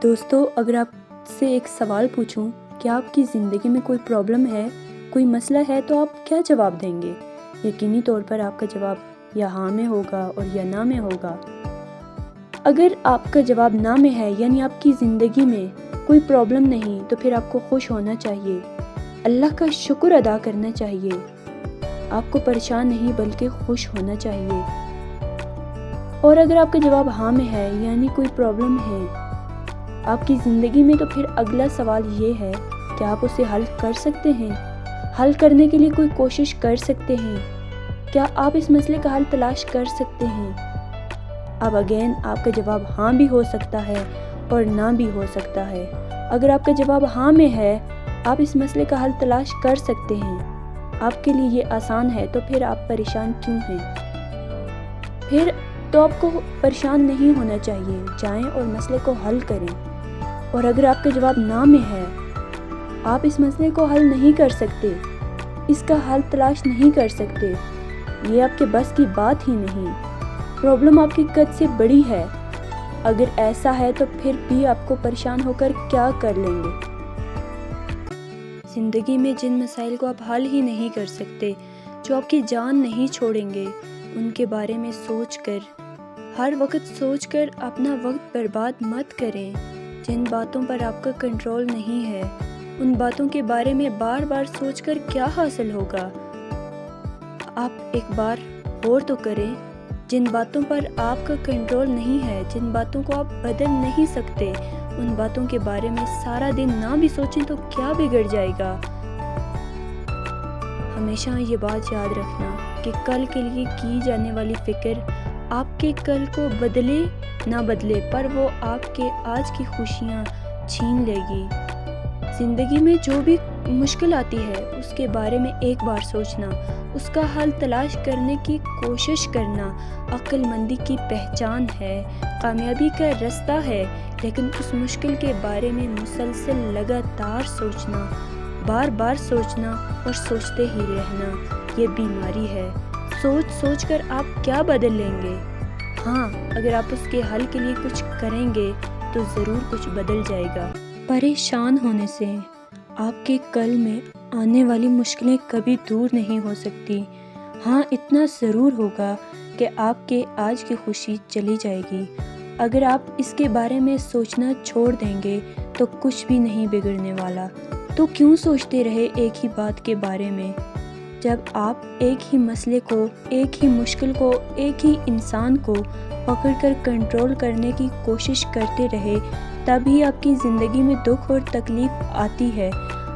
دوستو، اگر آپ سے ایک سوال پوچھوں کہ آپ کی زندگی میں کوئی پرابلم ہے، کوئی مسئلہ ہے، تو آپ کیا جواب دیں گے؟ یقینی طور پر آپ کا جواب یا ہاں میں ہوگا اور یا نہ میں ہوگا۔ اگر آپ کا جواب نہ میں ہے، یعنی آپ کی زندگی میں کوئی پرابلم نہیں، تو پھر آپ کو خوش ہونا چاہیے، اللہ کا شکر ادا کرنا چاہیے۔ آپ کو پریشان نہیں بلکہ خوش ہونا چاہیے۔ اور اگر آپ کا جواب ہاں میں ہے، یعنی کوئی پرابلم ہے آپ کی زندگی میں، تو پھر اگلا سوال یہ ہے کہ آپ اسے حل کر سکتے ہیں؟ حل کرنے کے لیے کوئی کوشش کر سکتے ہیں؟ کیا آپ اس مسئلے کا حل تلاش کر سکتے ہیں؟ اب اگین آپ کا جواب ہاں بھی ہو سکتا ہے اور نہ بھی ہو سکتا ہے۔ اگر آپ کا جواب ہاں میں ہے، آپ اس مسئلے کا حل تلاش کر سکتے ہیں، آپ کے لیے یہ آسان ہے، تو پھر آپ پریشان کیوں ہیں؟ پھر تو آپ کو پریشان نہیں ہونا چاہیے، جائیں اور مسئلے کو حل کریں۔ اور اگر آپ کا جواب نہ میں ہے، آپ اس مسئلے کو حل نہیں کر سکتے، اس کا حل تلاش نہیں کر سکتے، یہ آپ کے بس کی بات ہی نہیں، پرابلم آپ کی قد سے بڑی ہے، اگر ایسا ہے تو پھر بھی آپ کو پریشان ہو کر کیا کر لیں گے؟ زندگی میں جن مسائل کو آپ حل ہی نہیں کر سکتے، جو آپ کی جان نہیں چھوڑیں گے، ان کے بارے میں سوچ کر، ہر وقت سوچ کر اپنا وقت برباد مت کریں۔ جن باتوں پر آپ کا کنٹرول نہیں ہے، ان باتوں کے بارے میں بار بار سوچ کر کیا حاصل ہوگا؟ آپ ایک بار غور تو کریں، جن باتوں پر آپ کا کنٹرول نہیں ہے، جن باتوں کو آپ بدل نہیں سکتے، ان باتوں کے بارے میں سارا دن نہ بھی سوچیں تو کیا بگڑ جائے گا؟ ہمیشہ یہ بات یاد رکھنا کہ کل کے لیے کی جانے والی فکر آپ کے کل کو بدلے نہ بدلے، پر وہ آپ کے آج کی خوشیاں چھین لے گی۔ زندگی میں جو بھی مشکل آتی ہے، اس کے بارے میں ایک بار سوچنا، اس کا حل تلاش کرنے کی کوشش کرنا عقل مندی کی پہچان ہے، کامیابی کا رستہ ہے۔ لیکن اس مشکل کے بارے میں مسلسل لگاتار سوچنا، بار بار سوچنا اور سوچتے ہی رہنا، یہ بیماری ہے۔ سوچ سوچ کر آپ کیا بدل لیں گے؟ ہاں، اگر آپ اس کے حل کے لیے کچھ کریں گے تو ضرور کچھ بدل جائے گا۔ پریشان ہونے سے آپ کے کل میں آنے والی مشکلیں کبھی دور نہیں ہو سکتی۔ ہاں، اتنا ضرور ہوگا کہ آپ کے آج کی خوشی چلی جائے گی۔ اگر آپ اس کے بارے میں سوچنا چھوڑ دیں گے تو کچھ بھی نہیں بگڑنے والا۔ تو کیوں سوچتے رہے ایک ہی بات کے بارے میں؟ جب آپ ایک ہی مسئلے کو، ایک ہی مشکل کو، ایک ہی انسان کو پکڑ کر کنٹرول کرنے کی کوشش کرتے رہے، تب ہی آپ کی زندگی میں دکھ اور تکلیف آتی ہے۔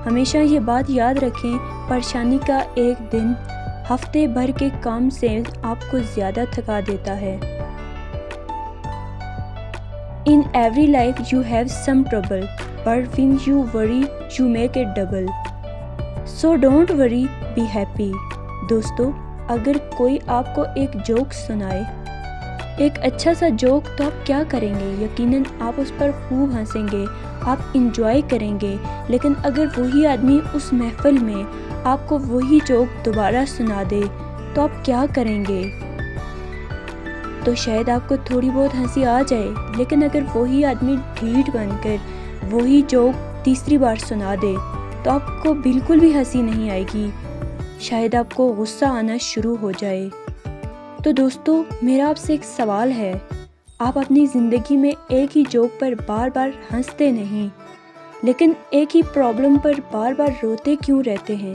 ہمیشہ یہ بات یاد رکھیں، پریشانی کا ایک دن ہفتے بھر کے کام سے آپ کو زیادہ تھکا دیتا ہے۔ In every life you have some trouble, but when you worry, you make it double. So don't worry, be happy. دوستو، اگر کوئی آپ کو ایک جوک سنائے، ایک اچھا سا جوک، تو آپ کیا کریں گے؟ یقیناً آپ اس پر خوب ہنسیں گے، آپ انجوائے کریں گے۔ لیکن اگر وہی آدمی اس محفل میں آپ کو وہی جوک دوبارہ سنا دے تو آپ کیا کریں گے؟ تو شاید آپ کو تھوڑی بہت ہنسی آ جائے، لیکن اگر وہی آدمی ڈھیٹ بن کر وہی جوک تیسری بار سنا دے تو آپ کو بالکل بھی ہنسی نہیں آئے گی، شاید آپ کو غصہ آنا شروع ہو جائے۔ تو دوستو، میرا آپ سے ایک سوال ہے، آپ اپنی زندگی میں ایک ہی جوک پر بار بار ہنستے نہیں، لیکن ایک ہی پرابلم پر بار بار روتے کیوں رہتے ہیں؟